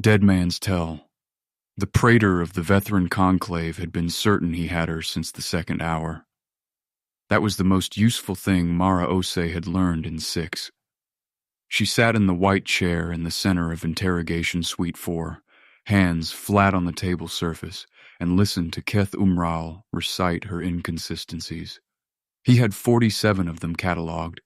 Dead Man's Tell. The Praetor of the Vethran Conclave had been certain he had her since the second hour. That was the most useful thing Mara Ose had learned in 6. She sat in the white chair in the center of Interrogation Suite 4, hands flat on the table surface, and listened to Keth-Umraal recite her inconsistencies. He had 47 of them catalogued.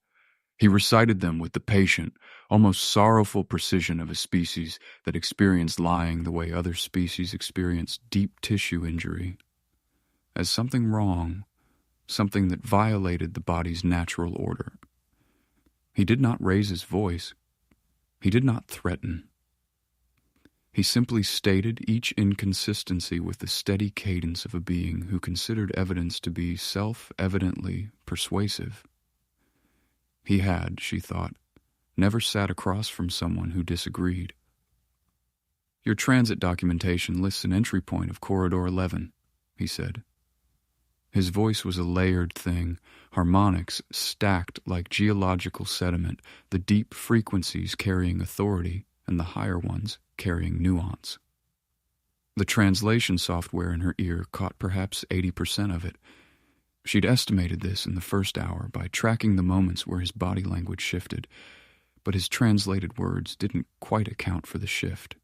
He recited them with the patient, almost sorrowful precision of a species that experienced lying the way other species experience deep tissue injury. As something wrong, something that violated the body's natural order. He did not raise his voice. He did not threaten. He simply stated each inconsistency with the steady cadence of a being who considered evidence to be self-evidently persuasive. He had, she thought, never sat across from someone who disagreed. Your transit documentation lists an entry point of Corridor 11, he said. His voice was a layered thing, harmonics stacked like geological sediment, the deep frequencies carrying authority and the higher ones carrying nuance. The translation software in her ear caught perhaps 80% of it. She'd estimated this in the first hour by tracking the moments where his body language shifted, but his translated words didn't quite account for the shift.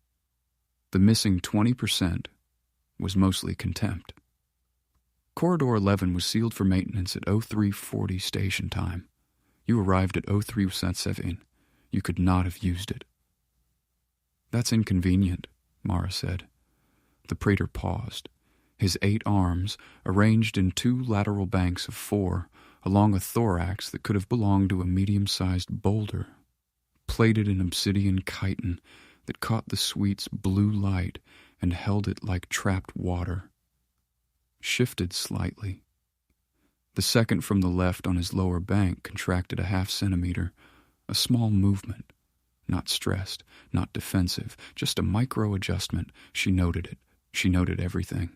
The missing 20% was mostly contempt. Corridor 11 was sealed for maintenance at 0340 station time. You arrived at 0317. You could not have used it. That's inconvenient, Mara said. The Praetor paused. His 8 arms, arranged in 2 lateral banks of 4, along a thorax that could have belonged to a medium-sized boulder, plated in obsidian chitin that caught the suite's blue light and held it like trapped water, shifted slightly. The second from the left on his lower bank contracted a ½ centimeter, a small movement, not stressed, not defensive, just a micro-adjustment. She noted it. She noted everything.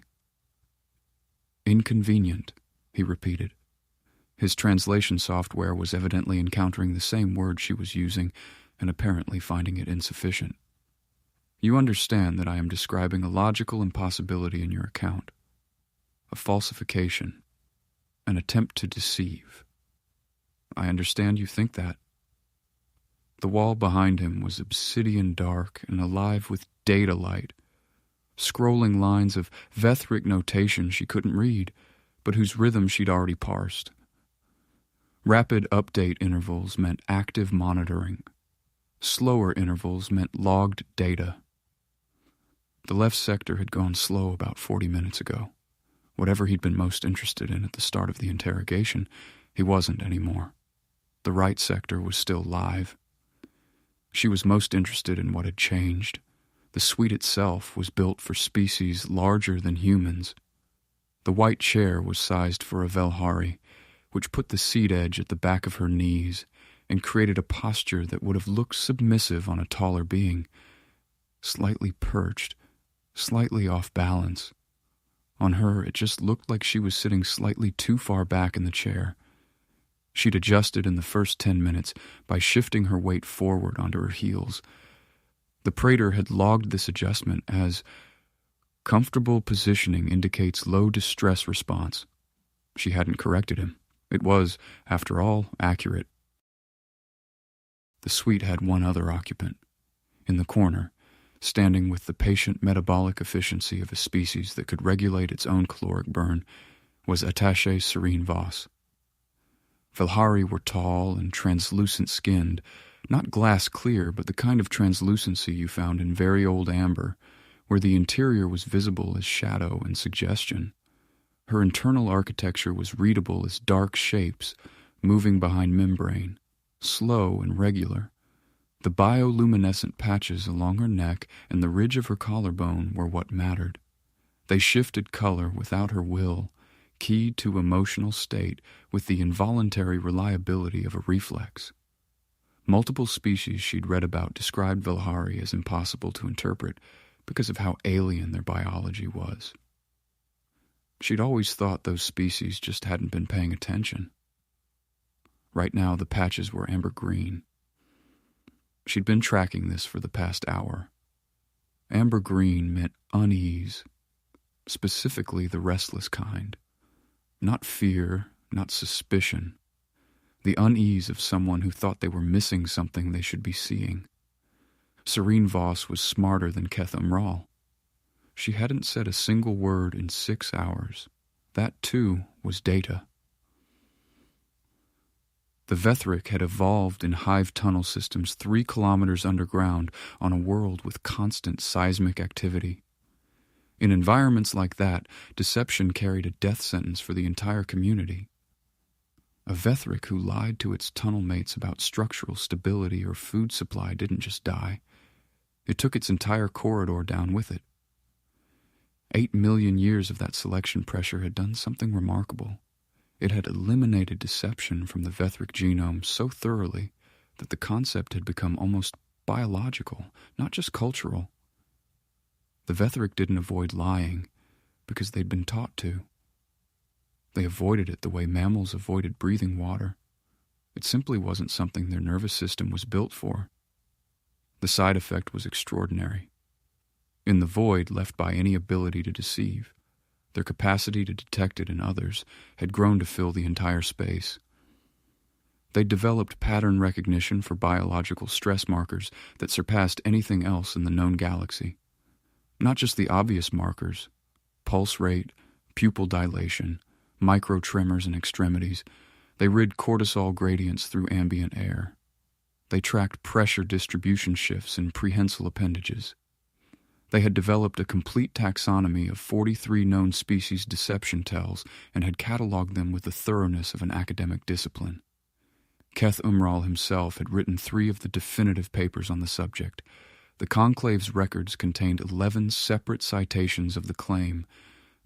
Inconvenient, he repeated. His translation software was evidently encountering the same word she was using and apparently finding it insufficient. You understand that I am describing a logical impossibility in your account. A falsification. An attempt to deceive. I understand you think that. The wall behind him was obsidian dark and alive with data light, scrolling lines of Vethric notation she couldn't read, but whose rhythm she'd already parsed. Rapid update intervals meant active monitoring. Slower intervals meant logged data. The left sector had gone slow about 40 minutes ago. Whatever he'd been most interested in at the start of the interrogation, he wasn't anymore. The right sector was still live. She was most interested in what had changed. The suite itself was built for species larger than humans. The white chair was sized for a Velhari, which put the seat edge at the back of her knees and created a posture that would have looked submissive on a taller being, slightly perched, slightly off balance. On her, it just looked like she was sitting slightly too far back in the chair. She'd adjusted in the first 10 minutes by shifting her weight forward onto her heels. The Praetor had logged this adjustment as comfortable positioning indicates low distress response. She hadn't corrected him. It was, after all, accurate. The suite had one other occupant. In the corner, standing with the patient metabolic efficiency of a species that could regulate its own caloric burn, was Attaché Serene Voss. Velhari were tall and translucent-skinned, not glass clear, but the kind of translucency you found in very old amber, where the interior was visible as shadow and suggestion. Her internal architecture was readable as dark shapes moving behind membrane, slow and regular. The bioluminescent patches along her neck and the ridge of her collarbone were what mattered. They shifted color without her will, keyed to emotional state with the involuntary reliability of a reflex. Multiple species she'd read about described Velhari as impossible to interpret because of how alien their biology was. She'd always thought those species just hadn't been paying attention. Right now the patches were amber green. She'd been tracking this for the past hour. Amber green meant unease, specifically the restless kind. Not fear, not suspicion. The unease of someone who thought they were missing something they should be seeing. Serene Voss was smarter than Keth-Umraal. She hadn't said a single word in 6 hours. That, too, was data. The Vethric had evolved in hive tunnel systems 3 kilometers underground on a world with constant seismic activity. In environments like that, deception carried a death sentence for the entire community. A Vethric who lied to its tunnel mates about structural stability or food supply didn't just die. It took its entire corridor down with it. 8 million years of that selection pressure had done something remarkable. It had eliminated deception from the Vethric genome so thoroughly that the concept had become almost biological, not just cultural. The Vethric didn't avoid lying because they'd been taught to. They avoided it the way mammals avoided breathing water. It simply wasn't something their nervous system was built for. The side effect was extraordinary. In the void left by any ability to deceive, their capacity to detect it in others had grown to fill the entire space. They developed pattern recognition for biological stress markers that surpassed anything else in the known galaxy. Not just the obvious markers, pulse rate, pupil dilation, microtremors in extremities. They rid cortisol gradients through ambient air. They tracked pressure distribution shifts in prehensile appendages. They had developed a complete taxonomy of 43 known species deception tells and had cataloged them with the thoroughness of an academic discipline. Keth-Umraal himself had written 3 of the definitive papers on the subject. The Conclave's records contained 11 separate citations of the claim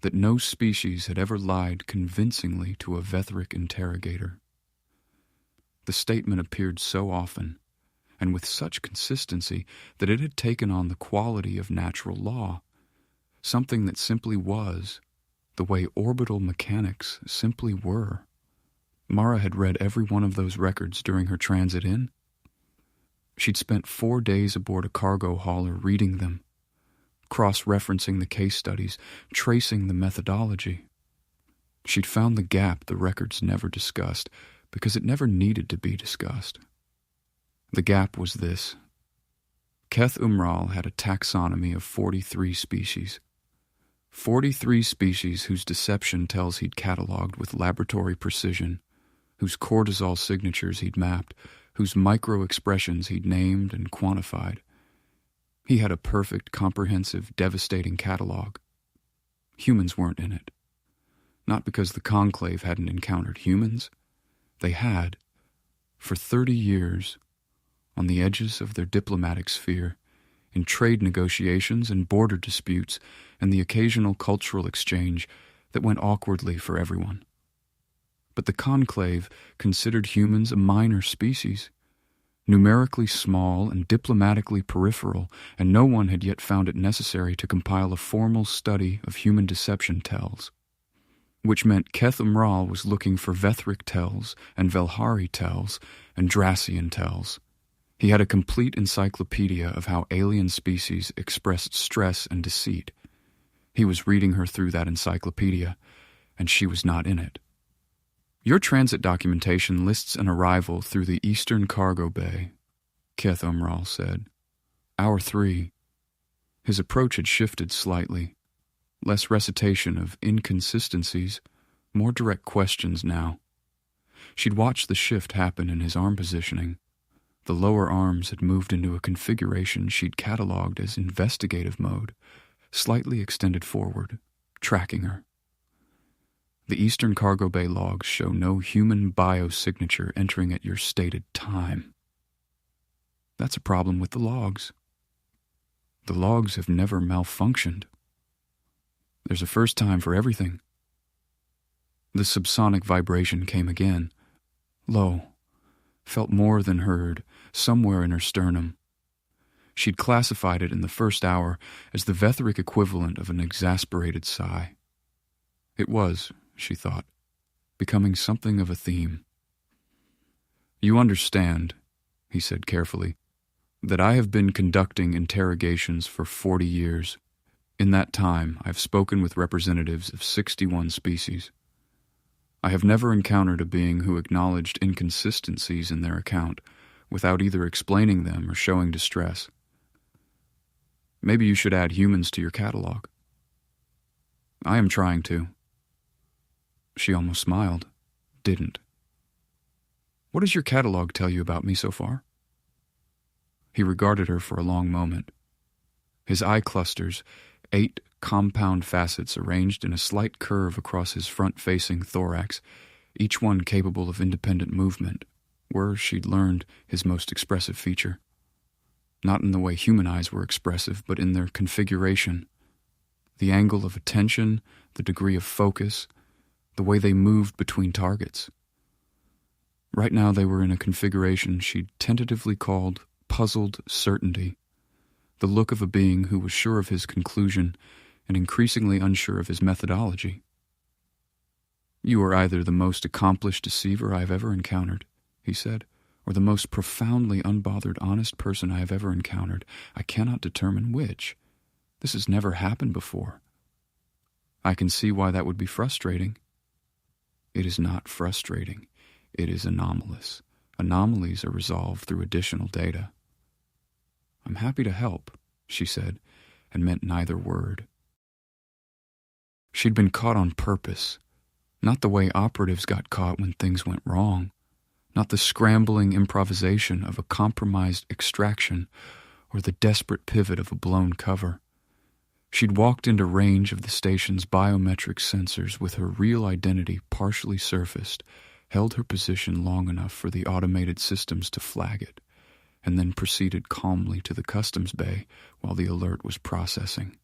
that no species had ever lied convincingly to a Vethric interrogator. The statement appeared so often, and with such consistency, that it had taken on the quality of natural law, something that simply was, the way orbital mechanics simply were. Mara had read every one of those records during her transit in. She'd spent 4 days aboard a cargo hauler reading them, cross-referencing the case studies, tracing the methodology. She'd found the gap the records never discussed, because it never needed to be discussed. The gap was this. Keth-Umraal had a taxonomy of 43 species. 43 species whose deception tells he'd cataloged with laboratory precision, whose cortisol signatures he'd mapped, whose micro-expressions he'd named and quantified. He had a perfect, comprehensive, devastating catalog. Humans weren't in it. Not because the Conclave hadn't encountered humans. They had, for 30 years, on the edges of their diplomatic sphere, in trade negotiations and border disputes and the occasional cultural exchange that went awkwardly for everyone. But the Conclave considered humans a minor species, numerically small and diplomatically peripheral, and no one had yet found it necessary to compile a formal study of human deception tells, which meant Keth-Umraal was looking for Vethric tells and Velhari tells and Drassian tells. He had a complete encyclopedia of how alien species expressed stress and deceit. He was reading her through that encyclopedia, and she was not in it. Your transit documentation lists an arrival through the eastern cargo bay, Keth-Umraal said. Hour 3. His approach had shifted slightly. Less recitation of inconsistencies, more direct questions now. She'd watched the shift happen in his arm positioning. The lower arms had moved into a configuration she'd catalogued as investigative mode, slightly extended forward, tracking her. The eastern cargo bay logs show no human biosignature entering at your stated time. That's a problem with the logs. The logs have never malfunctioned. There's a first time for everything. The subsonic vibration came again, low, felt more than heard, somewhere in her sternum. She'd classified it in the first hour as the Vethric equivalent of an exasperated sigh. It was, she thought, becoming something of a theme. You understand, he said carefully. That I have been conducting interrogations for 40 years. In that time, I have spoken with representatives of 61 species. I have never encountered a being who acknowledged inconsistencies in their account without either explaining them or showing distress. Maybe you should add humans to your catalog. I am trying to. She almost smiled, didn't. What does your catalog tell you about me so far? He regarded her for a long moment. His eye clusters, 8 compound facets arranged in a slight curve across his front-facing thorax, each one capable of independent movement, were, she'd learned, his most expressive feature. Not in the way human eyes were expressive, but in their configuration. The angle of attention, the degree of focus, the way they moved between targets. Right now they were in a configuration she'd tentatively called puzzled certainty, the look of a being who was sure of his conclusion and increasingly unsure of his methodology. You are either the most accomplished deceiver I have ever encountered, he said, or the most profoundly unbothered, honest person I have ever encountered. I cannot determine which. This has never happened before. I can see why that would be frustrating. It is not frustrating. It is anomalous. Anomalies are resolved through additional data. I'm happy to help, she said, and meant neither word. She'd been caught on purpose, not the way operatives got caught when things went wrong, not the scrambling improvisation of a compromised extraction or the desperate pivot of a blown cover. She'd walked into range of the station's biometric sensors with her real identity partially surfaced, held her position long enough for the automated systems to flag it, and then proceeded calmly to the customs bay while the alert was processing.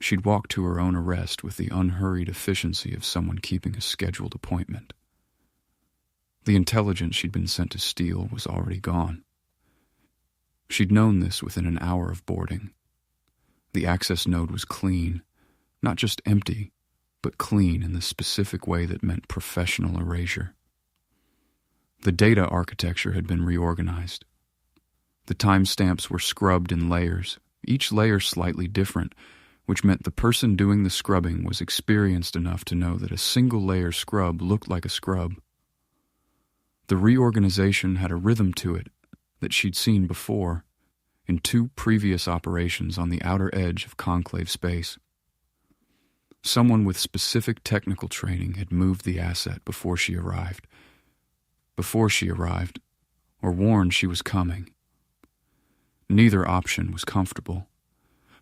She'd walked to her own arrest with the unhurried efficiency of someone keeping a scheduled appointment. The intelligence she'd been sent to steal was already gone. She'd known this within an hour of boarding. The access node was clean, not just empty, but clean in the specific way that meant professional erasure. The data architecture had been reorganized. The timestamps were scrubbed in layers, each layer slightly different, which meant the person doing the scrubbing was experienced enough to know that a single layer scrub looked like a scrub. The reorganization had a rhythm to it that she'd seen before in 2 previous operations on the outer edge of Conclave space. Someone with specific technical training had moved the asset before she arrived, or warned she was coming. Neither option was comfortable.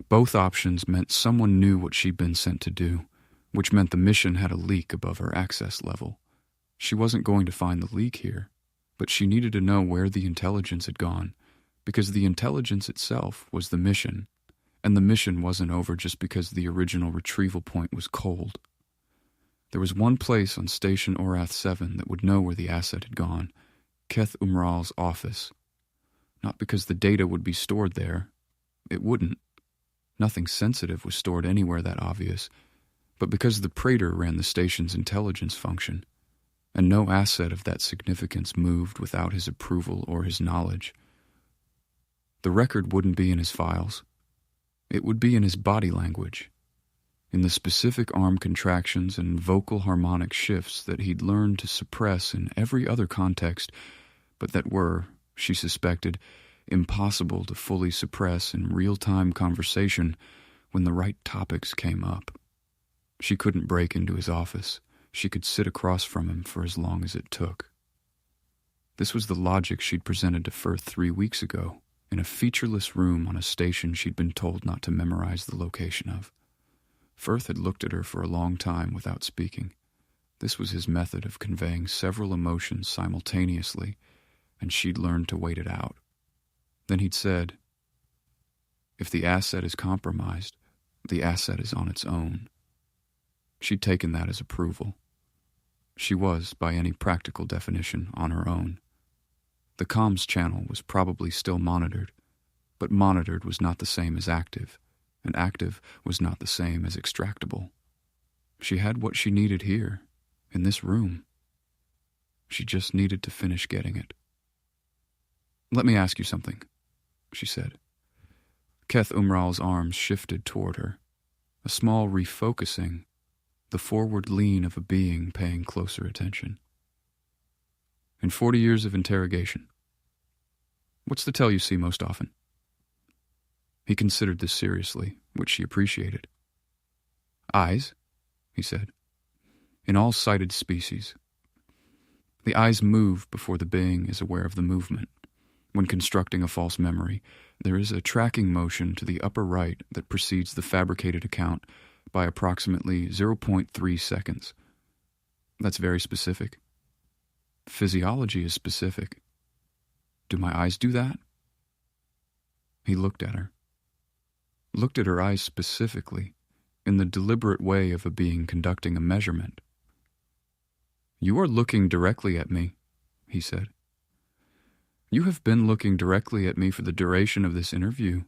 Both options meant someone knew what she'd been sent to do, which meant the mission had a leak above her access level. She wasn't going to find the leak here, but she needed to know where the intelligence had gone, because the intelligence itself was the mission, and the mission wasn't over just because the original retrieval point was cold. There was one place on Station Orath-7 that would know where the asset had gone, Keth-Umraal's office. Not because the data would be stored there. It wouldn't. Nothing sensitive was stored anywhere that obvious, but because the Praetor ran the station's intelligence function, and no asset of that significance moved without his approval or his knowledge. The record wouldn't be in his files. It would be in his body language, in the specific arm contractions and vocal harmonic shifts that he'd learned to suppress in every other context, but that were, she suspected, impossible to fully suppress in real-time conversation when the right topics came up. She couldn't break into his office. She could sit across from him for as long as it took. This was the logic she'd presented to Firth 3 weeks ago, in a featureless room on a station she'd been told not to memorize the location of. Firth had looked at her for a long time without speaking. This was his method of conveying several emotions simultaneously, and she'd learned to wait it out. Then he'd said, "If the asset is compromised, the asset is on its own." She'd taken that as approval. She was, by any practical definition, on her own. The comms channel was probably still monitored, but monitored was not the same as active, and active was not the same as extractable. She had what she needed here, in this room. She just needed to finish getting it. Let me ask you something, she said. Keth-Umraal's arms shifted toward her, a small refocusing, the forward lean of a being paying closer attention. In 40 years of interrogation, what's the tell you see most often? He considered this seriously, which she appreciated. Eyes, he said. In all sighted species, the eyes move before the being is aware of the movement. When constructing a false memory, there is a tracking motion to the upper right that precedes the fabricated account by approximately 0.3 seconds. That's very specific. Physiology is specific. Do my eyes do that? He looked at her. Looked at her eyes specifically, in the deliberate way of a being conducting a measurement. You are looking directly at me, he said. You have been looking directly at me for the duration of this interview.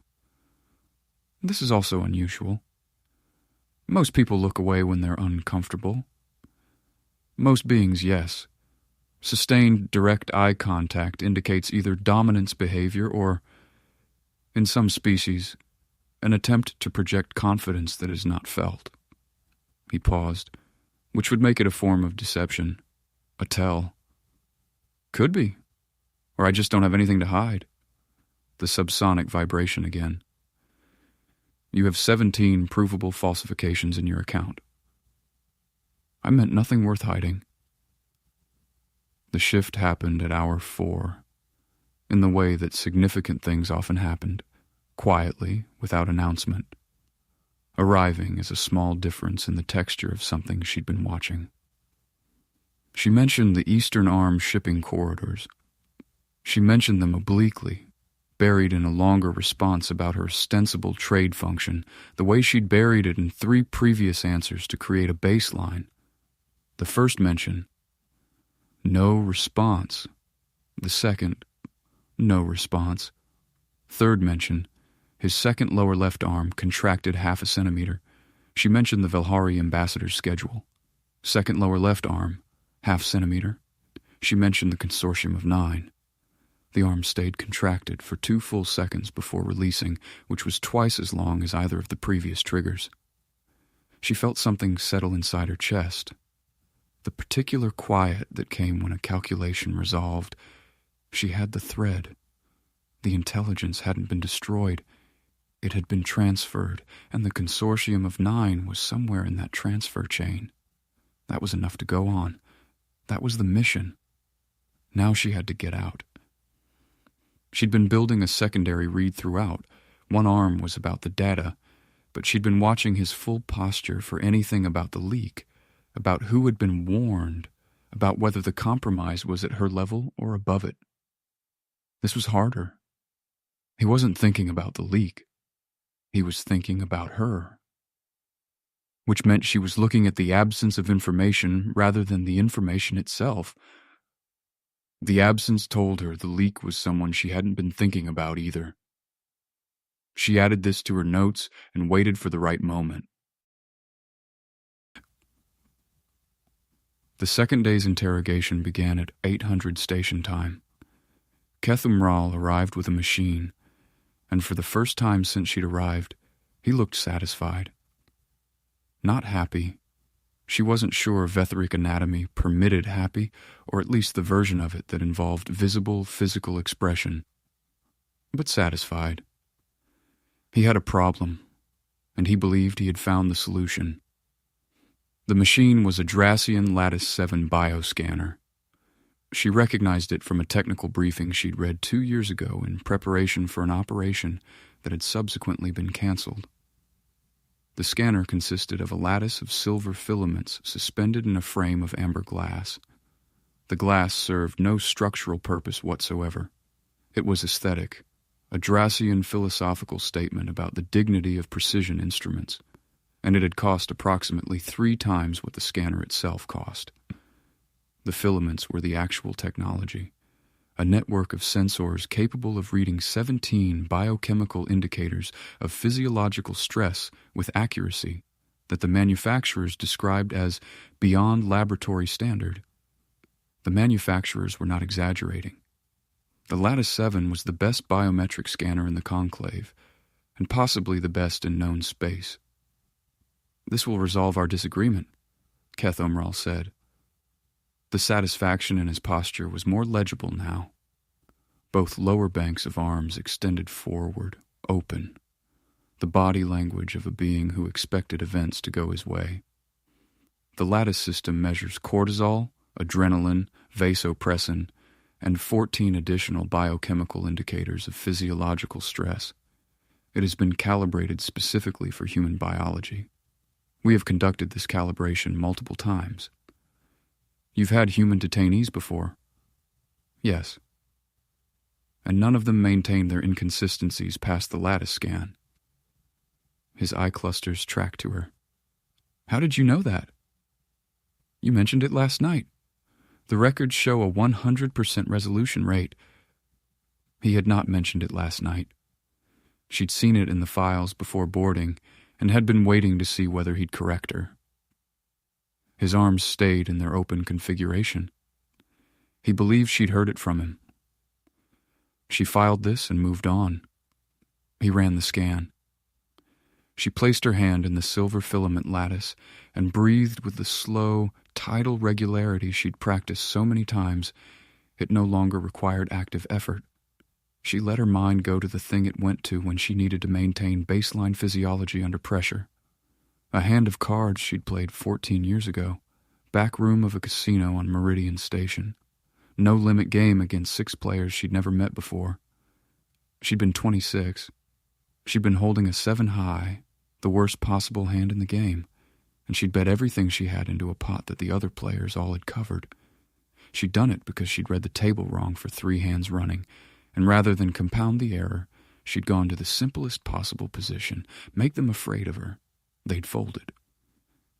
This is also unusual. Most people look away when they're uncomfortable. Most beings, yes. Sustained direct eye contact indicates either dominance behavior or, in some species, an attempt to project confidence that is not felt. He paused, which would make it a form of deception, a tell. Could be. Or I just don't have anything to hide. The subsonic vibration again. You have 17 provable falsifications in your account. I meant nothing worth hiding. The shift happened at hour 4, in the way that significant things often happened, quietly, without announcement, arriving as a small difference in the texture of something she'd been watching. She mentioned the Eastern Arm shipping corridors. She mentioned them obliquely, buried in a longer response about her ostensible trade function, the way she'd buried it in 3 previous answers to create a baseline. The first mention, no response. The second, no response. Third mention, his second lower left arm contracted 0.5 centimeter. She mentioned the Velhari ambassador's schedule. Second lower left arm, 0.5 centimeter. She mentioned the consortium of 9. The arm stayed contracted for 2 full seconds before releasing, which was twice as long as either of the previous triggers. She felt something settle inside her chest. The particular quiet that came when a calculation resolved. She had the thread. The intelligence hadn't been destroyed. It had been transferred, and the consortium of 9 was somewhere in that transfer chain. That was enough to go on. That was the mission. Now she had to get out. She'd been building a secondary read throughout. One arm was about the data, but she'd been watching his full posture for anything about the leak, about who had been warned, about whether the compromise was at her level or above it. This was harder. He wasn't thinking about the leak. He was thinking about her. Which meant she was looking at the absence of information rather than the information itself. The absence told her the leak was someone she hadn't been thinking about either. She added this to her notes and waited for the right moment. The second day's interrogation began at 800 station time. Keth-Umraal arrived with a machine, and for the first time since she'd arrived, he looked satisfied. Not happy. She wasn't sure Vethric anatomy permitted happy, or at least the version of it that involved visible physical expression, but satisfied. He had a problem, and he believed he had found the solution. The machine was a Drassian Lattice 7 Bioscanner. She recognized it from a technical briefing she'd read 2 years ago in preparation for an operation that had subsequently been canceled. The scanner consisted of a lattice of silver filaments suspended in a frame of amber glass. The glass served no structural purpose whatsoever. It was aesthetic, a Drassian philosophical statement about the dignity of precision instruments, and it had cost approximately 3 times what the scanner itself cost. The filaments were the actual technology, a network of sensors capable of reading 17 biochemical indicators of physiological stress with accuracy that the manufacturers described as beyond laboratory standard. The manufacturers were not exaggerating. The Lattice-7 was the best biometric scanner in the Conclave, and possibly the best in known space. "This will resolve our disagreement," Keth-Umraal said. The satisfaction in his posture was more legible now. Both lower banks of arms extended forward, open, the body language of a being who expected events to go his way. The lattice system measures cortisol, adrenaline, vasopressin, and 14 additional biochemical indicators of physiological stress. It has been calibrated specifically for human biology. We have conducted this calibration multiple times. You've had human detainees before? Yes. And none of them maintained their inconsistencies past the lattice scan. His eye clusters tracked to her. "How did you know that?" "You mentioned it last night. The records show a 100% resolution rate." He had not mentioned it last night. She'd seen it in the files before boarding and had been waiting to see whether he'd correct her. His arms stayed in their open configuration. He believed she'd heard it from him. She filed this and moved on. He ran the scan. She placed her hand in the silver filament lattice and breathed with the slow, tidal regularity she'd practiced so many times it no longer required active effort. She let her mind go to the thing it went to when she needed to maintain baseline physiology under pressure. A hand of cards she'd played 14 years ago, back room of a casino on Meridian Station. No-limit game against 6 players she'd never met before. She'd been 26. She'd been holding a 7 high, the worst possible hand in the game, and she'd bet everything she had into a pot that the other players all had covered. She'd done it because she'd read the table wrong for 3 hands running, and rather than compound the error, she'd gone to the simplest possible position, make them afraid of her. They'd folded.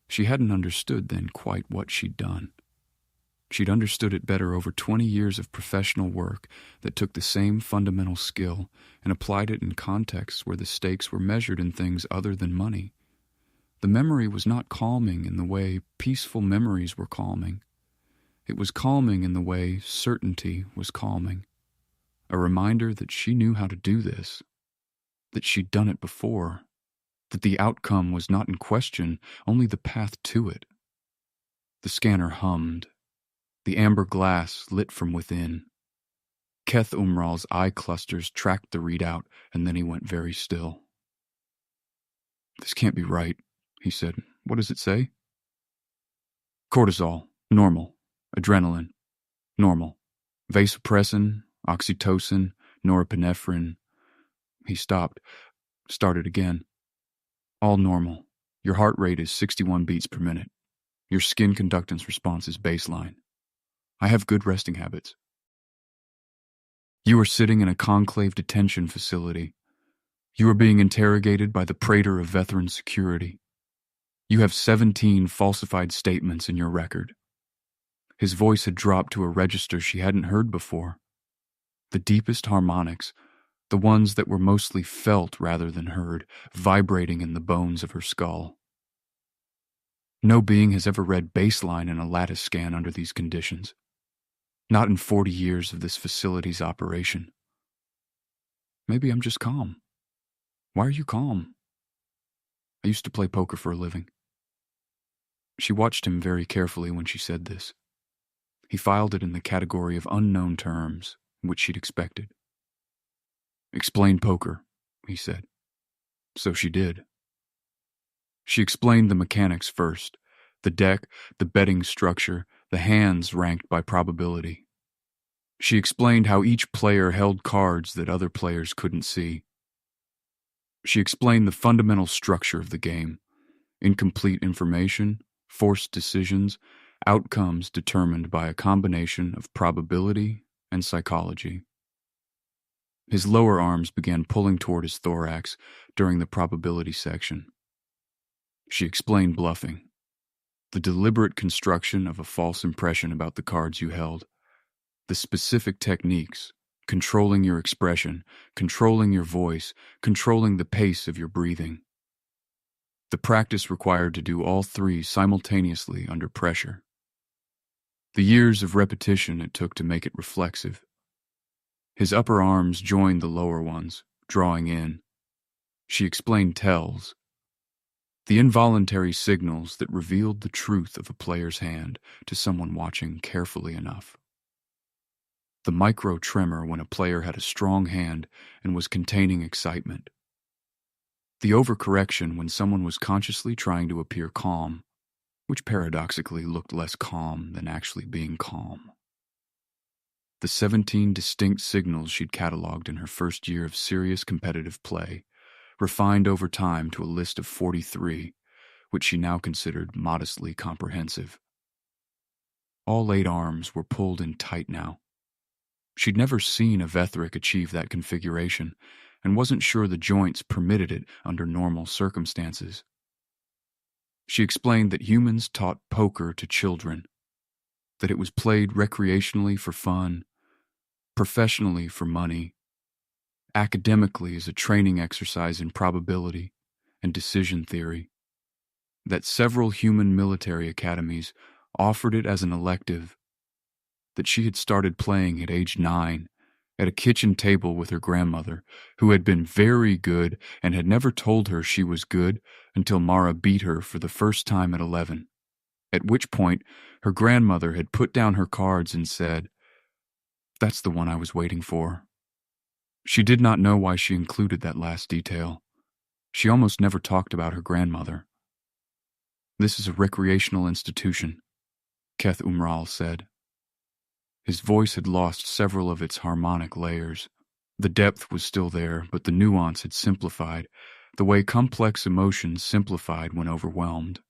She hadn't understood then quite what she'd done. She'd understood it better over 20 years of professional work that took the same fundamental skill and applied it in contexts where the stakes were measured in things other than money. The memory was not calming in the way peaceful memories were calming. It was calming in the way certainty was calming. A reminder that she knew how to do this, that she'd done it before, that the outcome was not in question, only the path to it. The scanner hummed. The amber glass lit from within. Keth-Umraal's eye clusters tracked the readout, and then he went very still. "This can't be right," he said. "What does it say?" "Cortisol, normal. Adrenaline, normal. Vasopressin, oxytocin, norepinephrine." He stopped, started again. "All normal. Your heart rate is 61 beats per minute. Your skin conductance response is baseline. I have good resting habits. You are sitting in a conclave detention facility. You are being interrogated by the Praetor of Vethran Security. You have 17 falsified statements in your record." His voice had dropped to a register she hadn't heard before. The deepest harmonics, the ones that were mostly felt rather than heard, vibrating in the bones of her skull. No being has ever read baseline in a lattice scan under these conditions. Not in 40 years of this facility's operation. "Maybe I'm just calm." "Why are you calm?" "I used to play poker for a living." She watched him very carefully when she said this. He filed it in the category of unknown terms, which she'd expected. "Explain poker," he said. So she did. She explained the mechanics first, the deck, the betting structure, the hands ranked by probability. She explained how each player held cards that other players couldn't see. She explained the fundamental structure of the game: incomplete information, forced decisions, outcomes determined by a combination of probability and psychology. His lower arms began pulling toward his thorax during the probability section. She explained bluffing, the deliberate construction of a false impression about the cards you held, the specific techniques, controlling your expression, controlling your voice, controlling the pace of your breathing. The practice required to do all 3 simultaneously under pressure. The years of repetition it took to make it reflexive. His upper arms joined the lower ones, drawing in. She explained tells, the involuntary signals that revealed the truth of a player's hand to someone watching carefully enough. The micro tremor when a player had a strong hand and was containing excitement. The overcorrection when someone was consciously trying to appear calm, which paradoxically looked less calm than actually being calm. The 17 distinct signals she'd cataloged in her first year of serious competitive play, refined over time to a list of 43, which she now considered modestly comprehensive. All 8 arms were pulled in tight now. She'd never seen a Vethric achieve that configuration, and wasn't sure the joints permitted it under normal circumstances. She explained that humans taught poker to children, that it was played recreationally for fun, professionally for money, academically as a training exercise in probability and decision theory, that several human military academies offered it as an elective, that she had started playing at age 9 at a kitchen table with her grandmother, who had been very good and had never told her she was good until Mara beat her for the first time at 11, at which point her grandmother had put down her cards and said, "That's the one I was waiting for." She did not know why she included that last detail. She almost never talked about her grandmother. "This is a recreational institution," Keth-Umraal said. His voice had lost several of its harmonic layers. The depth was still there, but the nuance had simplified, the way complex emotions simplified when overwhelmed.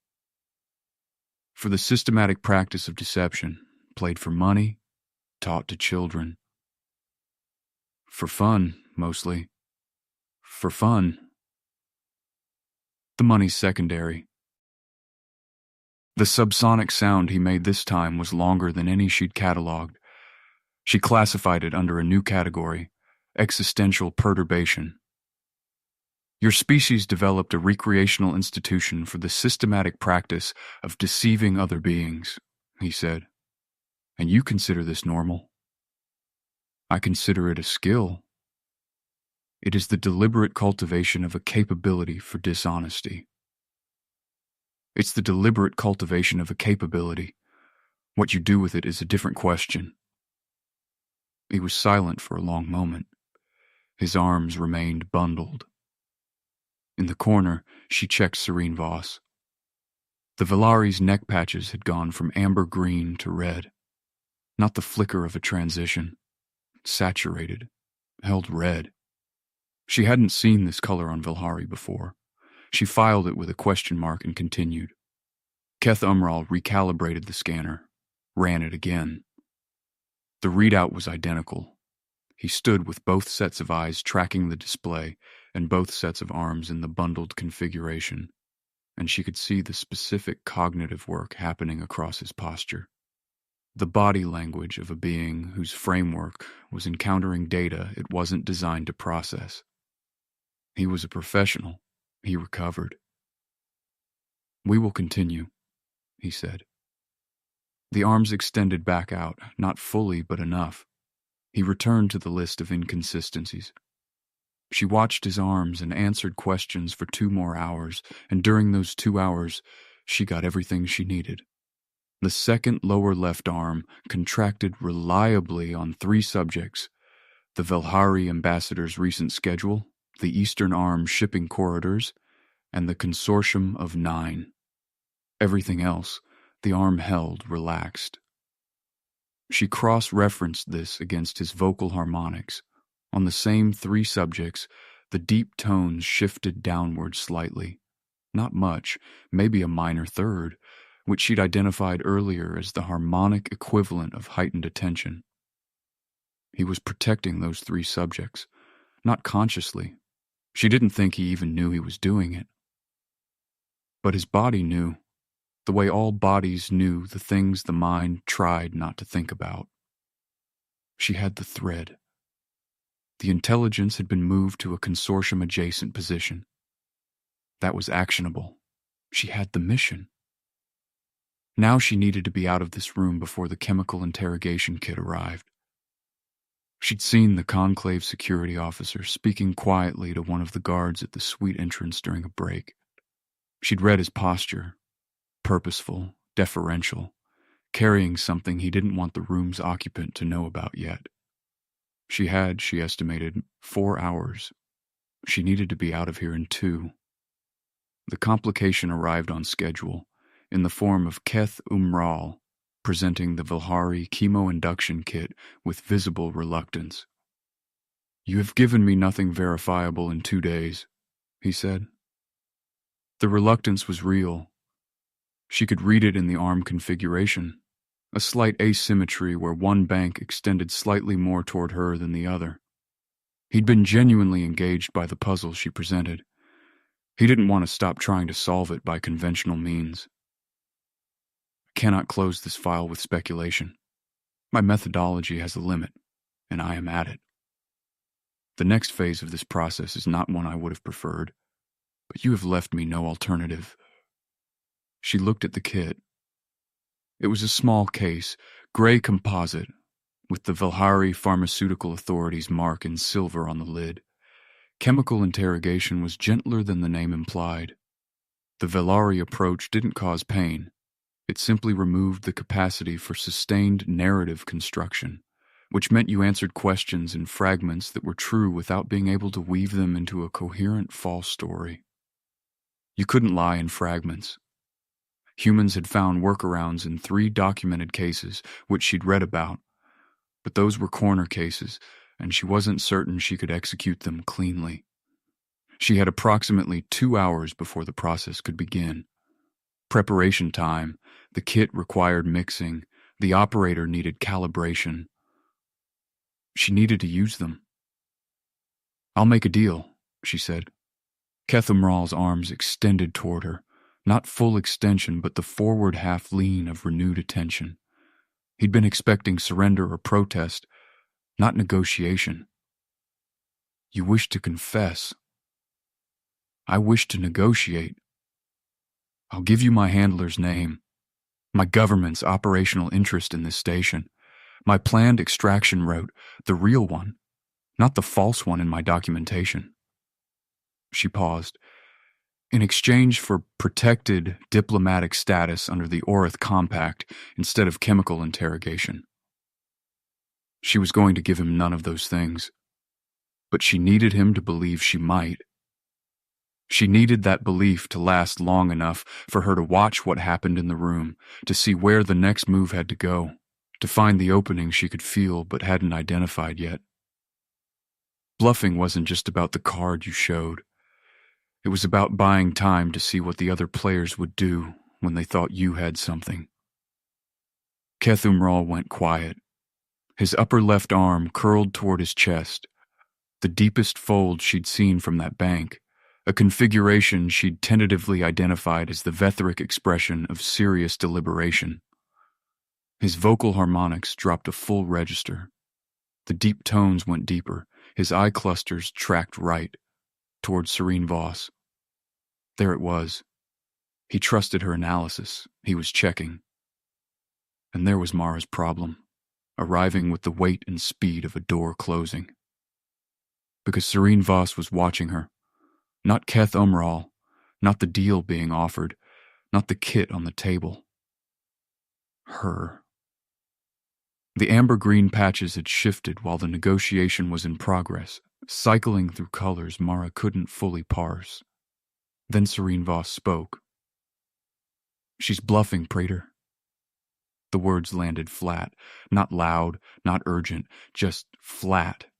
For the systematic practice of deception, played for money, taught to children. For fun, mostly. For fun. The money's secondary. The subsonic sound he made this time was longer than any she'd catalogued. She classified it under a new category, existential perturbation. Your species developed a recreational institution for the systematic practice of deceiving other beings, he said. And you consider this normal? I consider it a skill. It is the deliberate cultivation of a capability for dishonesty. It's the deliberate cultivation of a capability. What you do with it is a different question. He was silent for a long moment. His arms remained bundled. In the corner, she checked Serene Voss. The Villari's neck patches had gone from amber green to red. Not the flicker of a transition. Saturated. Held red. She hadn't seen this color on Villari before. She filed it with a question mark and continued. Keth-Umraal recalibrated the scanner. Ran it again. The readout was identical. He stood with both sets of eyes tracking the display and both sets of arms in the bundled configuration, and she could see the specific cognitive work happening across his posture. The body language of a being whose framework was encountering data it wasn't designed to process. He was a professional. He recovered. "We will continue," he said. The arms extended back out, not fully but enough. He returned to the list of inconsistencies. She watched his arms and answered questions for 2 more hours, and during those 2 hours, she got everything she needed. The second lower left arm contracted reliably on 3 subjects: the Velhari ambassador's recent schedule, the Eastern Arm shipping corridors, and the consortium of 9. Everything else, the arm held relaxed. She cross-referenced this against his vocal harmonics. On the same 3 subjects, the deep tones shifted downward slightly. Not much, maybe a minor third, which she'd identified earlier as the harmonic equivalent of heightened attention. He was protecting those 3 subjects, not consciously. She didn't think he even knew he was doing it. But his body knew, the way all bodies knew the things the mind tried not to think about. She had the thread. The intelligence had been moved to a consortium-adjacent position. That was actionable. She had the mission. Now she needed to be out of this room before the chemical interrogation kit arrived. She'd seen the Conclave security officer speaking quietly to one of the guards at the suite entrance during a break. She'd read his posture, purposeful, deferential, carrying something he didn't want the room's occupant to know about yet. She had, she estimated, 4 hours. She needed to be out of here in 2. The complication arrived on schedule, in the form of Keth-Umraal, presenting the Vilhari chemo-induction kit with visible reluctance. "You have given me nothing verifiable in 2 days," he said. The reluctance was real. She could read it in the arm configuration, a slight asymmetry where one bank extended slightly more toward her than the other. He'd been genuinely engaged by the puzzle she presented. He didn't want to stop trying to solve it by conventional means. "I cannot close this file with speculation. My methodology has a limit, and I am at it. The next phase of this process is not one I would have preferred, but you have left me no alternative." She looked at the kit. It was a small case, gray composite, with the Vilhari Pharmaceutical Authority's mark in silver on the lid. Chemical interrogation was gentler than the name implied. The Vilhari approach didn't cause pain. It simply removed the capacity for sustained narrative construction, which meant you answered questions in fragments that were true without being able to weave them into a coherent false story. You couldn't lie in fragments. Humans had found workarounds in 3 documented cases, which she'd read about, but those were corner cases, and she wasn't certain she could execute them cleanly. She had approximately 2 hours before the process could begin. Preparation time, the kit required mixing, the operator needed calibration. She needed to use them. "I'll make a deal," she said. Keth-Umraal's arms extended toward her, not full extension but the forward half lean of renewed attention. He'd been expecting surrender or protest, not negotiation. "You wish to confess. I wish to negotiate. I'll give you my handler's name, my government's operational interest in this station, my planned extraction route, the real one, not the false one in my documentation." She paused. "In exchange for protected diplomatic status under the Orath Compact instead of chemical interrogation." She was going to give him none of those things, but she needed him to believe she might. She needed that belief to last long enough for her to watch what happened in the room, to see where the next move had to go, to find the opening she could feel but hadn't identified yet. Bluffing wasn't just about the card you showed. It was about buying time to see what the other players would do when they thought you had something. Keth-Umraal went quiet. His upper left arm curled toward his chest, the deepest fold she'd seen from that bank, a configuration she'd tentatively identified as the Vethric expression of serious deliberation. His vocal harmonics dropped a full register. The deep tones went deeper, his eye clusters tracked right, toward Serene Voss. There it was. He trusted her analysis. He was checking. And there was Mara's problem, arriving with the weight and speed of a door closing. Because Serene Voss was watching her. Not Keth-Umraal, not the deal being offered, not the kit on the table. Her. The amber-green patches had shifted while the negotiation was in progress, cycling through colors Mara couldn't fully parse. Then Serene Voss spoke. "She's bluffing, Praetor." The words landed flat, not loud, not urgent, just flat.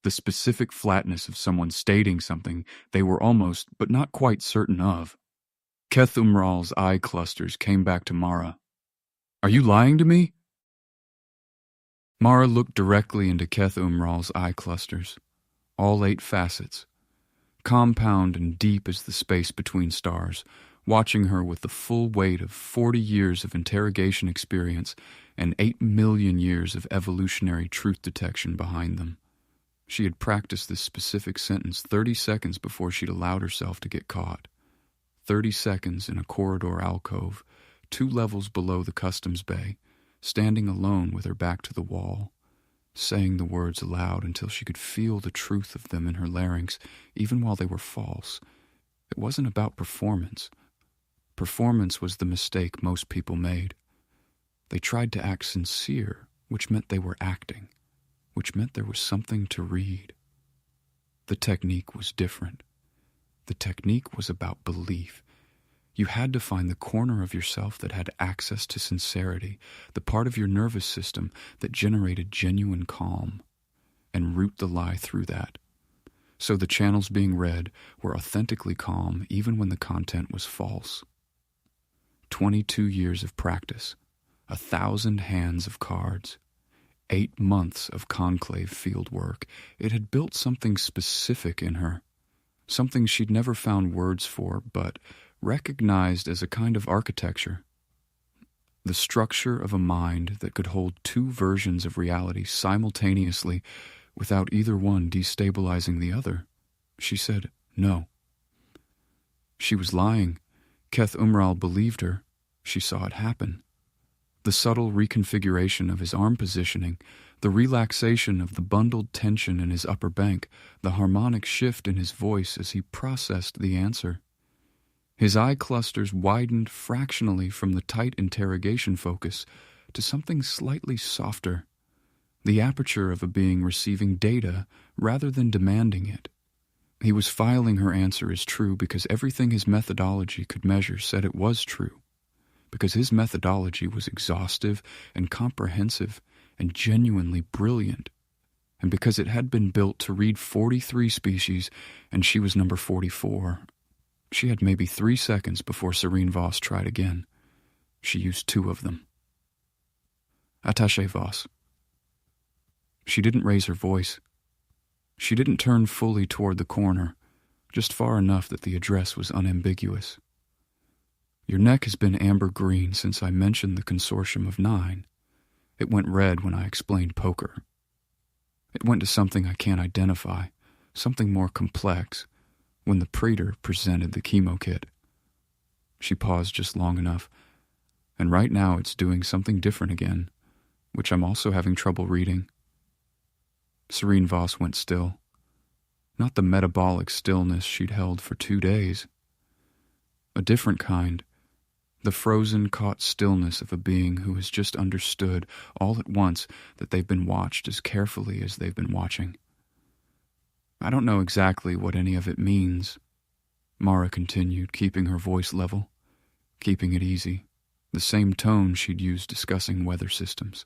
The specific flatness of someone stating something they were almost, but not quite certain of. Keth-Umraal's eye clusters came back to Mara. "Are you lying to me?" Mara looked directly into Keth-Umraal's eye clusters, all 8 facets, compound and deep as the space between stars, watching her with the full weight of 40 years of interrogation experience and 8 million years of evolutionary truth detection behind them. She had practiced this specific sentence 30 seconds before she'd allowed herself to get caught. 30 seconds in a corridor alcove, 2 levels below the customs bay, standing alone with her back to the wall. saying the words aloud until she could feel the truth of them in her larynx, even while they were false. It wasn't about performance. Performance was the mistake most people made. They tried to act sincere, which meant they were acting, which meant there was something to read. The technique was different. The technique was about belief. You had to find the corner of yourself that had access to sincerity, the part of your nervous system that generated genuine calm, and root the lie through that. So the channels being read were authentically calm even when the content was false. 22 years of practice, 1,000 hands of cards, 8 months of conclave field work. It had built something specific in her, something she'd never found words for, but recognized as a kind of architecture. The structure of a mind that could hold 2 versions of reality simultaneously without either one destabilizing the other. She said no. She was lying. Keth-Umraal believed her. She saw it happen. The subtle reconfiguration of his arm positioning, the relaxation of the bundled tension in his upper bank, the harmonic shift in his voice as he processed the answer. His eye clusters widened fractionally from the tight interrogation focus to something slightly softer, the aperture of a being receiving data rather than demanding it. He was filing her answer as true because everything his methodology could measure said it was true, because his methodology was exhaustive and comprehensive and genuinely brilliant, and because it had been built to read 43 species and she was number 44. She had maybe 3 seconds before Serene Voss tried again. She used 2 of them. Attaché Voss. She didn't raise her voice. She didn't turn fully toward the corner, just far enough that the address was unambiguous. Your neck has been amber green since I mentioned the consortium of 9. It went red when I explained poker. It went to something I can't identify, something more complex, when the Praetor presented the chemo kit. She paused just long enough, and right now it's doing something different again, which I'm also having trouble reading. Serene Voss went still. Not the metabolic stillness she'd held for 2 days. A different kind, the frozen, caught stillness of a being who has just understood all at once that they've been watched as carefully as they've been watching. I don't know exactly what any of it means, Mara continued, keeping her voice level, keeping it easy, the same tone she'd used discussing weather systems.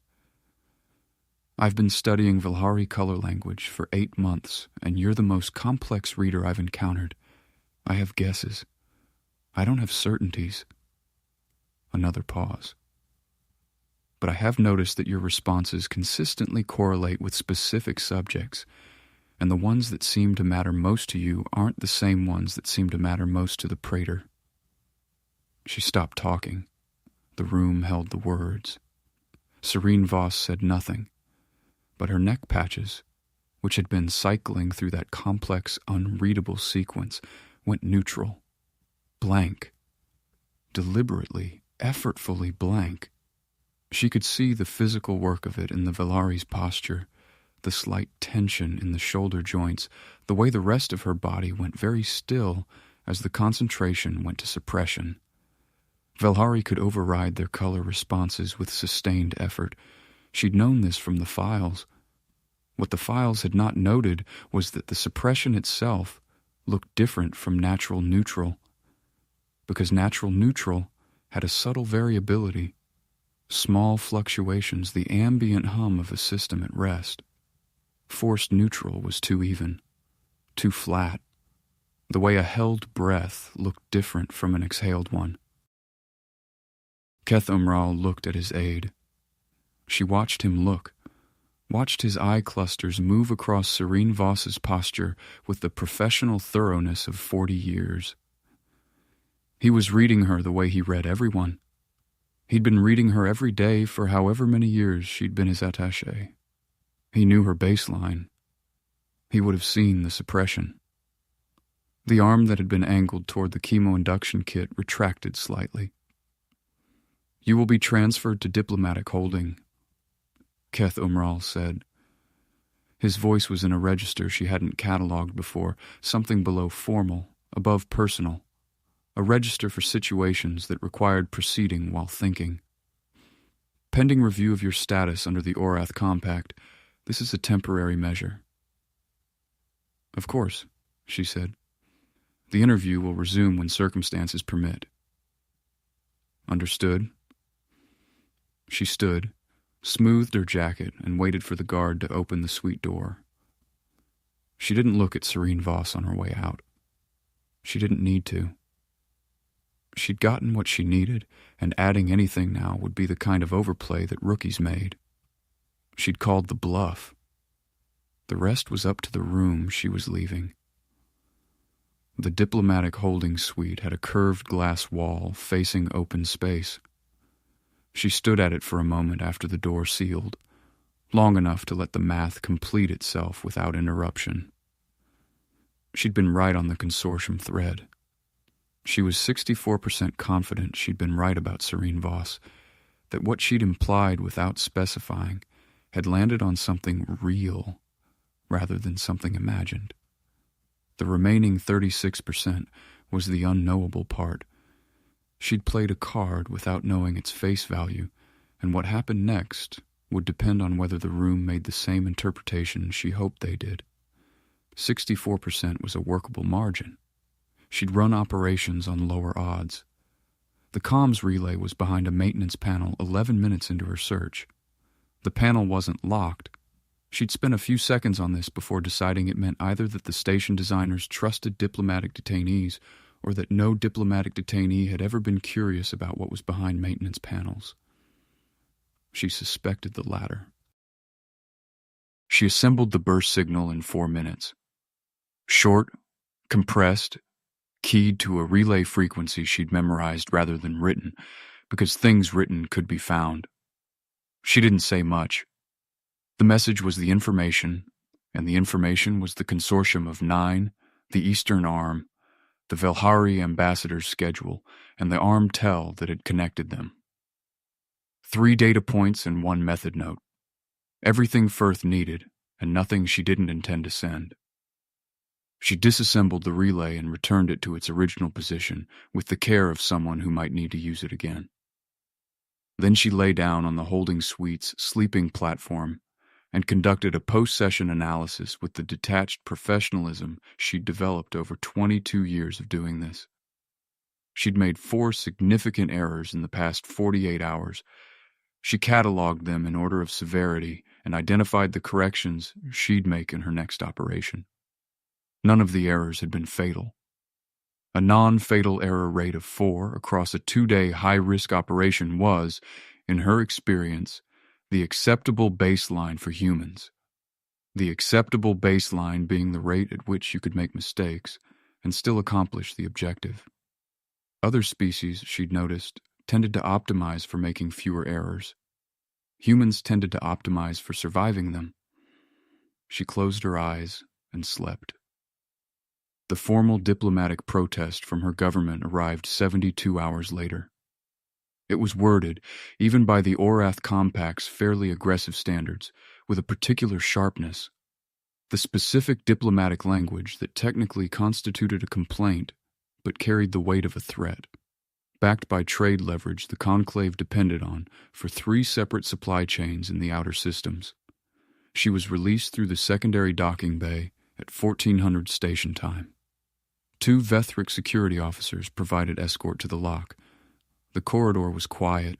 I've been studying Vilhari color language for 8 months, and you're the most complex reader I've encountered. I have guesses. I don't have certainties. Another pause. But I have noticed that your responses consistently correlate with specific subjects, and the ones that seem to matter most to you aren't the same ones that seem to matter most to the Praetor. She stopped talking. The room held the words. Serene Voss said nothing, but her neck patches, which had been cycling through that complex, unreadable sequence, went neutral, blank, deliberately, effortfully blank. She could see the physical work of it in the Vilhari's posture, the slight tension in the shoulder joints, the way the rest of her body went very still as the concentration went to suppression. Vilhari could override their color responses with sustained effort. She'd known this from the files. What the files had not noted was that the suppression itself looked different from natural neutral, because natural neutral had a subtle variability, small fluctuations, the ambient hum of a system at rest. Forced neutral was too even, too flat. The way a held breath looked different from an exhaled one. Keth-Umraal looked at his aide. She watched him look, watched his eye clusters move across Serene Voss's posture with the professional thoroughness of 40 years. He was reading her the way he read everyone. He'd been reading her every day for however many years she'd been his attaché. He knew her baseline. He would have seen the suppression. The arm that had been angled toward the chemo-induction kit retracted slightly. "You will be transferred to diplomatic holding," Keth-Umraal said, His voice was in a register she hadn't catalogued before, something below formal, above personal, a register for situations that required proceeding while thinking. Pending review of your status under the Orath Compact, this is a temporary measure. Of course, she said. The interview will resume when circumstances permit. Understood. She stood, smoothed her jacket, and waited for the guard to open the suite door. She didn't look at Serene Voss on her way out. She didn't need to. She'd gotten what she needed, and adding anything now would be the kind of overplay that rookies made. She'd called the bluff. The rest was up to the room she was leaving. The diplomatic holding suite had a curved glass wall facing open space. She stood at it for a moment after the door sealed, long enough to let the math complete itself without interruption. She'd been right on the consortium thread. She was 64% confident she'd been right about Serene Voss, that what she'd implied without specifying had landed on something real rather than something imagined. The remaining 36% was the unknowable part. She'd played a card without knowing its face value, and what happened next would depend on whether the room made the same interpretation she hoped they did. 64% was a workable margin. She'd run operations on lower odds. The comms relay was behind a maintenance panel 11 minutes into her search. The panel wasn't locked. She'd spent a few seconds on this before deciding it meant either that the station designers trusted diplomatic detainees or that no diplomatic detainee had ever been curious about what was behind maintenance panels. She suspected the latter. She assembled the burst signal in 4 minutes. Short, compressed, keyed to a relay frequency she'd memorized rather than written, because things written could be found. She didn't say much. The message was the information, and the information was the consortium of 9, the Eastern Arm, the Velhari ambassador's schedule, and the arm tell that had connected them. 3 data points and 1 method note. Everything Firth needed, and nothing she didn't intend to send. She disassembled the relay and returned it to its original position with the care of someone who might need to use it again. Then she lay down on the holding suite's sleeping platform and conducted a post-session analysis with the detached professionalism she'd developed over 22 years of doing this. She'd made 4 significant errors in the past 48 hours. She cataloged them in order of severity and identified the corrections she'd make in her next operation. None of the errors had been fatal. A non-fatal error rate of 4 across a 2-day high-risk operation was, in her experience, the acceptable baseline for humans. The acceptable baseline being the rate at which you could make mistakes and still accomplish the objective. Other species, she'd noticed, tended to optimize for making fewer errors. Humans tended to optimize for surviving them. She closed her eyes and slept. The formal diplomatic protest from her government arrived 72 hours later. It was worded, even by the Orath Compact's fairly aggressive standards, with a particular sharpness. The specific diplomatic language that technically constituted a complaint, but carried the weight of a threat. Backed by trade leverage the Conclave depended on for 3 separate supply chains in the outer systems. She was released through the secondary docking bay at 1400 station time. 2 Vethric security officers provided escort to the lock. The corridor was quiet.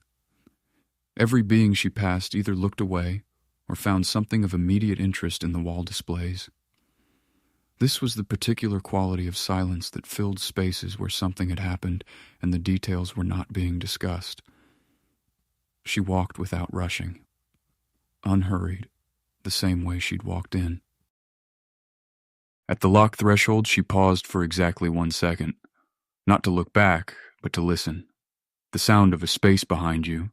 Every being she passed either looked away or found something of immediate interest in the wall displays. This was the particular quality of silence that filled spaces where something had happened and the details were not being discussed. She walked without rushing, unhurried, the same way she'd walked in. At the lock threshold, she paused for exactly 1 second, not to look back, but to listen. The sound of a space behind you,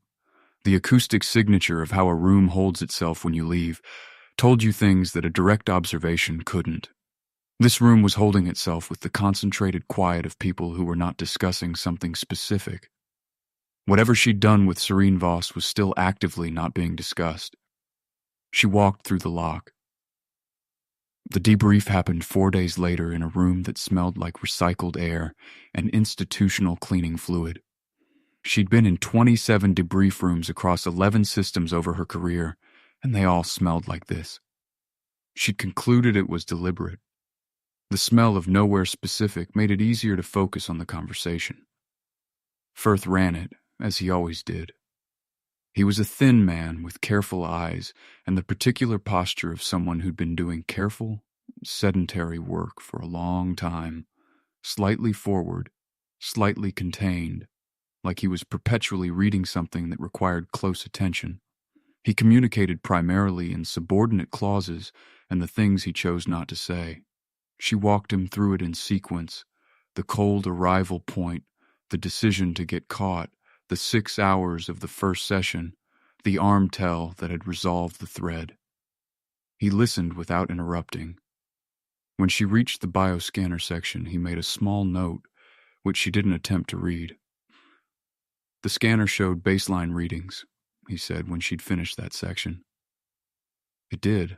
the acoustic signature of how a room holds itself when you leave, told you things that a direct observation couldn't. This room was holding itself with the concentrated quiet of people who were not discussing something specific. Whatever she'd done with Serene Voss was still actively not being discussed. She walked through the lock. The debrief happened 4 days later in a room that smelled like recycled air and institutional cleaning fluid. She'd been in 27 debrief rooms across 11 systems over her career, and they all smelled like this. She'd concluded it was deliberate. The smell of nowhere specific made it easier to focus on the conversation. Firth ran it, as he always did. He was a thin man with careful eyes and the particular posture of someone who'd been doing careful, sedentary work for a long time, slightly forward, slightly contained, like he was perpetually reading something that required close attention. He communicated primarily in subordinate clauses and the things he chose not to say. She walked him through it in sequence: the cold arrival point, the decision to get caught, the 6 hours of the first session, the arm tell that had resolved the thread. He listened without interrupting. When she reached the bioscanner section, he made a small note, which she didn't attempt to read. The scanner showed baseline readings, he said when she'd finished that section. It did.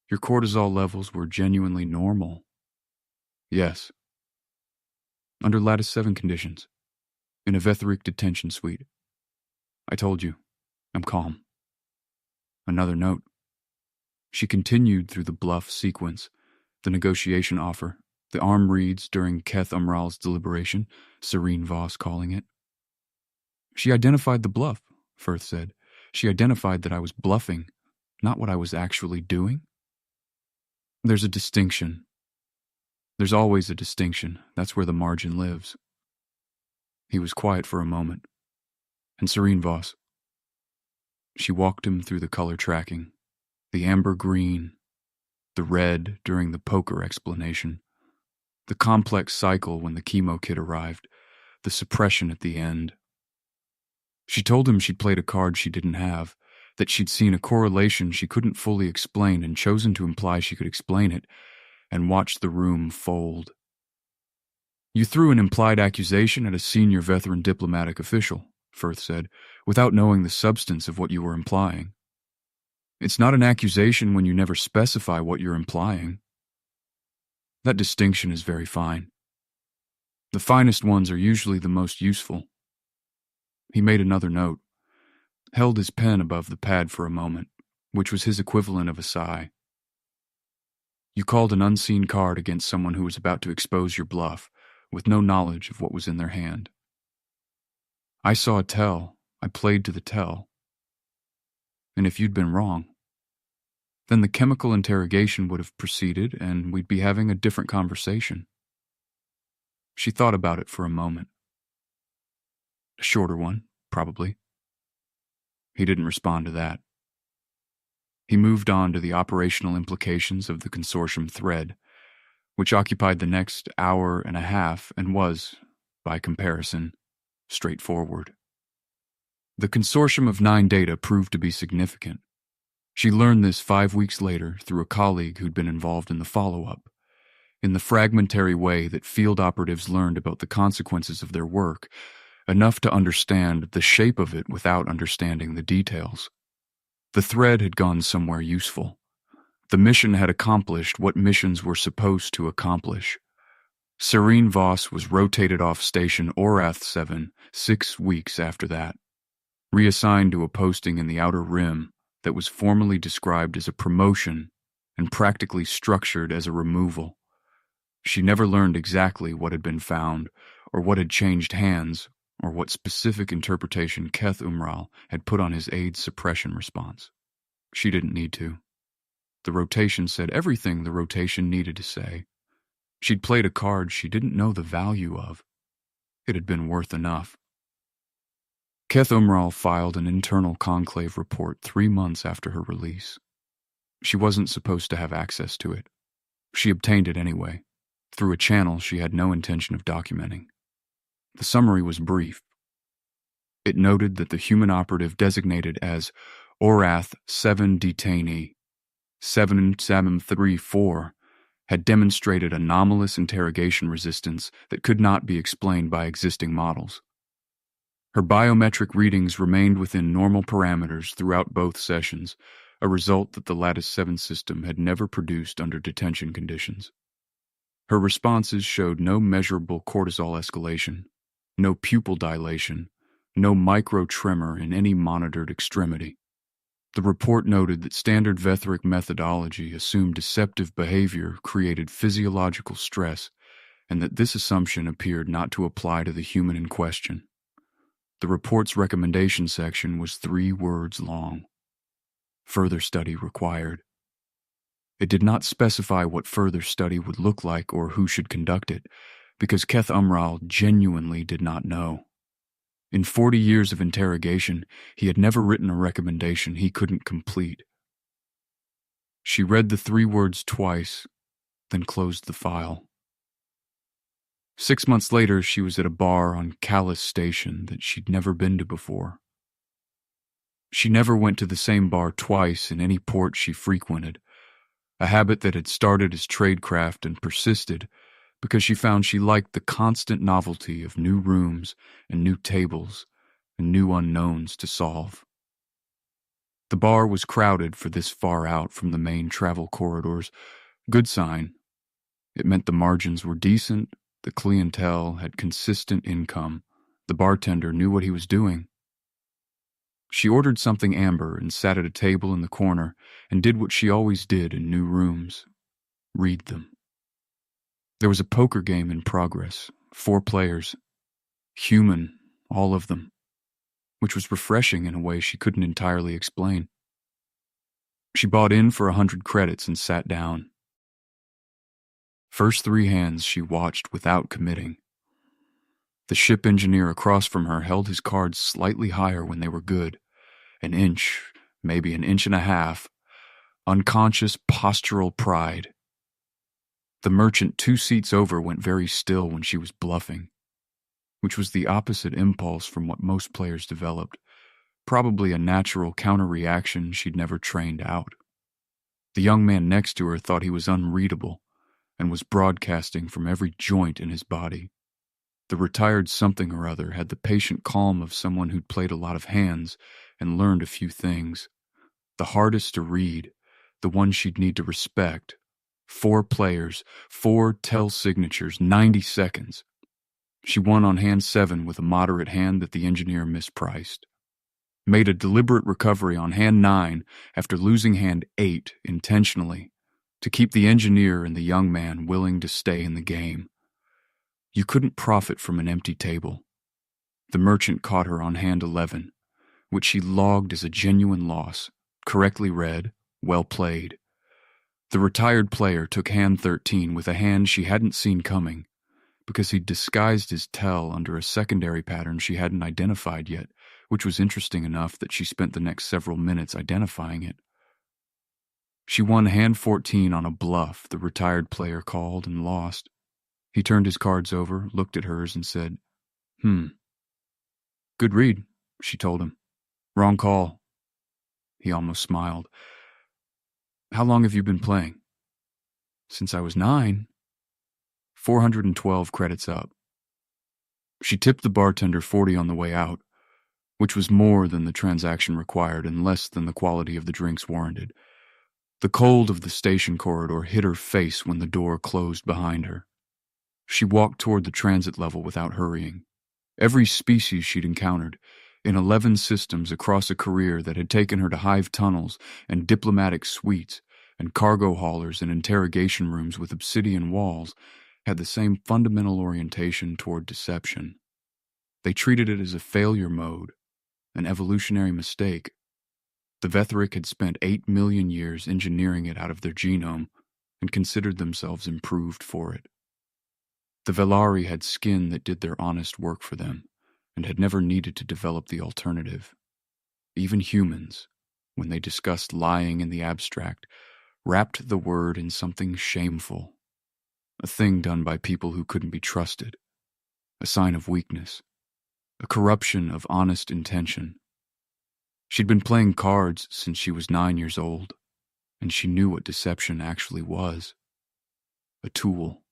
Your cortisol levels were genuinely normal. Yes. Under Lattice 7 conditions. In a Vethric detention suite. I told you, I'm calm. Another note. She continued through the Bluff sequence, the negotiation offer, the arm reads during Keth-Umraal's deliberation, Serene Voss calling it. She identified the bluff, Firth said. She identified that I was bluffing, not what I was actually doing. There's a distinction. There's always a distinction. That's where the margin lives. He was quiet for a moment. And Serene Voss. She walked him through the color tracking, the amber green, the red during the poker explanation, the complex cycle when the chemo kit arrived, the suppression at the end. She told him she'd played a card she didn't have, that she'd seen a correlation she couldn't fully explain and chosen to imply she could explain it, and watched the room fold. You threw an implied accusation at a senior Vethran diplomatic official, Firth said, without knowing the substance of what you were implying. It's not an accusation when you never specify what you're implying. That distinction is very fine. The finest ones are usually the most useful. He made another note, held his pen above the pad for a moment, which was his equivalent of a sigh. You called an unseen card against someone who was about to expose your bluff, with no knowledge of what was in their hand. I saw a tell. I played to the tell. And if you'd been wrong, then the chemical interrogation would have proceeded and we'd be having a different conversation. She thought about it for a moment. A shorter one, probably. He didn't respond to that. He moved on to the operational implications of the consortium thread, which occupied the next hour and a half and was, by comparison, straightforward. The consortium of 9 data proved to be significant. She learned this 5 weeks later through a colleague who'd been involved in the follow-up, in the fragmentary way that field operatives learned about the consequences of their work, enough to understand the shape of it without understanding the details. The thread had gone somewhere useful. The mission had accomplished what missions were supposed to accomplish. Serene Voss was rotated off Station Orath-7 6 weeks after that, reassigned to a posting in the Outer Rim that was formally described as a promotion and practically structured as a removal. She never learned exactly what had been found, or what had changed hands, or what specific interpretation Keth-Umraal had put on his aid's suppression response. She didn't need to. The rotation said everything the rotation needed to say. She'd played a card she didn't know the value of. It had been worth enough. Keth-Umraal filed an internal conclave report 3 months after her release. She wasn't supposed to have access to it. She obtained it anyway, through a channel she had no intention of documenting. The summary was brief. It noted that the human operative designated as Orath-7 detainee, 7734, had demonstrated anomalous interrogation resistance that could not be explained by existing models. Her biometric readings remained within normal parameters throughout both sessions, a result that the Lattice-7 system had never produced under detention conditions. Her responses showed no measurable cortisol escalation, no pupil dilation, no micro-tremor in any monitored extremity. The report noted that standard Vethric methodology assumed deceptive behavior created physiological stress, and that this assumption appeared not to apply to the human in question. The report's recommendation section was 3 words long. Further study required. It did not specify what further study would look like or who should conduct it, because Keth-Umraal genuinely did not know. In 40 years of interrogation, he had never written a recommendation he couldn't complete. She read the 3 words twice, then closed the file. 6 months later, she was at a bar on Calais Station that she'd never been to before. She never went to the same bar twice in any port she frequented, a habit that had started as tradecraft and persisted because she found she liked the constant novelty of new rooms and new tables and new unknowns to solve. The bar was crowded for this far out from the main travel corridors. Good sign. It meant the margins were decent, the clientele had consistent income, the bartender knew what he was doing. She ordered something amber and sat at a table in the corner and did what she always did in new rooms: read them. There was a poker game in progress, 4 players. Human, all of them, which was refreshing in a way she couldn't entirely explain. She bought in for 100 credits and sat down. First 3 hands she watched without committing. The ship engineer across from her held his cards slightly higher when they were good, an inch, maybe an inch and a half, unconscious postural pride. The merchant 2 seats over went very still when she was bluffing, which was the opposite impulse from what most players developed, probably a natural counter-reaction she'd never trained out. The young man next to her thought he was unreadable and was broadcasting from every joint in his body. The retired something or other had the patient calm of someone who'd played a lot of hands and learned a few things. The hardest to read, the one she'd need to respect. 4 players, 4 tell signatures, 90 seconds. She won on hand 7 with a moderate hand that the engineer mispriced. Made a deliberate recovery on hand 9 after losing hand 8 intentionally to keep the engineer and the young man willing to stay in the game. You couldn't profit from an empty table. The merchant caught her on hand 11, which she logged as a genuine loss, correctly read, well played. The retired player took hand 13 with a hand she hadn't seen coming, because he'd disguised his tell under a secondary pattern she hadn't identified yet, which was interesting enough that she spent the next several minutes identifying it. She won hand 14 on a bluff the retired player called and lost. He turned his cards over, looked at hers, and said, Good read, she told him. Wrong call. He almost smiled. How long have you been playing? Since I was 9. 412 credits up. She tipped the bartender 40 on the way out, which was more than the transaction required and less than the quality of the drinks warranted. The cold of the station corridor hit her face when the door closed behind her. She walked toward the transit level without hurrying. Every species she'd encountered, in 11 systems across a career that had taken her to hive tunnels and diplomatic suites and cargo haulers and interrogation rooms with obsidian walls, had the same fundamental orientation toward deception. They treated it as a failure mode, an evolutionary mistake. The Vethric had spent 8 million years engineering it out of their genome and considered themselves improved for it. The Velari had skin that did their honest work for them and had never needed to develop the alternative. Even humans, when they discussed lying in the abstract, wrapped the word in something shameful, a thing done by people who couldn't be trusted, a sign of weakness, a corruption of honest intention. She'd been playing cards since she was 9 years old, and she knew what deception actually was. A tool,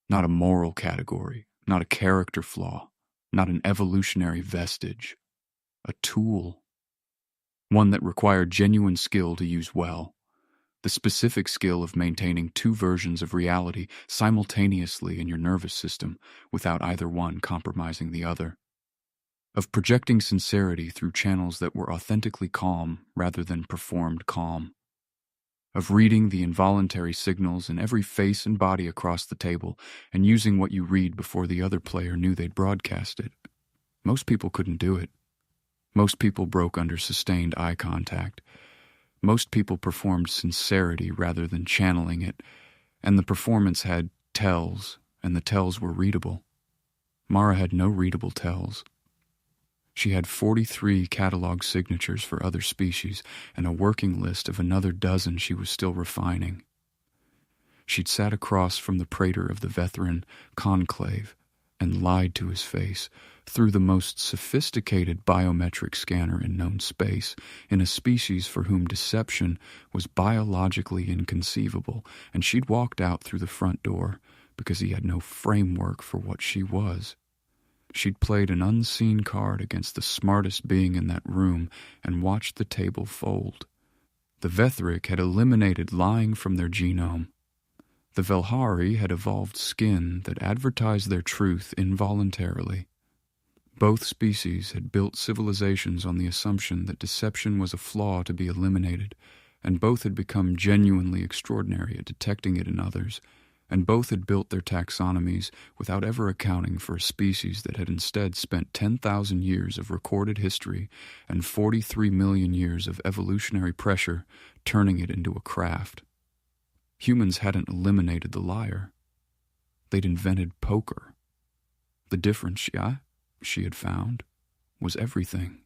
not a moral category, not a character flaw, not an evolutionary vestige. A tool. one that required genuine skill to use well. The specific skill of maintaining two versions of reality simultaneously in your nervous system without either one compromising the other. Of projecting sincerity through channels that were authentically calm rather than performed calm. Of reading the involuntary signals in every face and body across the table and using what you read before the other player knew they'd broadcast it. Most people couldn't do it. Most people broke under sustained eye contact. Most people performed sincerity rather than channeling it, and the performance had tells, and the tells were readable. Mara had no readable tells. She had 43 catalog signatures for other species and a working list of another dozen she was still refining. She'd sat across from the Praetor of the Vethran Conclave and lied to his face through the most sophisticated biometric scanner in known space in a species for whom deception was biologically inconceivable, and she'd walked out through the front door because he had no framework for what she was. She'd played an unseen card against the smartest being in that room and watched the table fold. The Vethric had eliminated lying from their genome. The Velhari had evolved skin that advertised their truth involuntarily. Both species had built civilizations on the assumption that deception was a flaw to be eliminated, and both had become genuinely extraordinary at detecting it in others, and both had built their taxonomies without ever accounting for a species that had instead spent 10,000 years of recorded history and 43 million years of evolutionary pressure turning it into a craft. Humans hadn't eliminated the liar. They'd invented poker. The difference she had found was everything.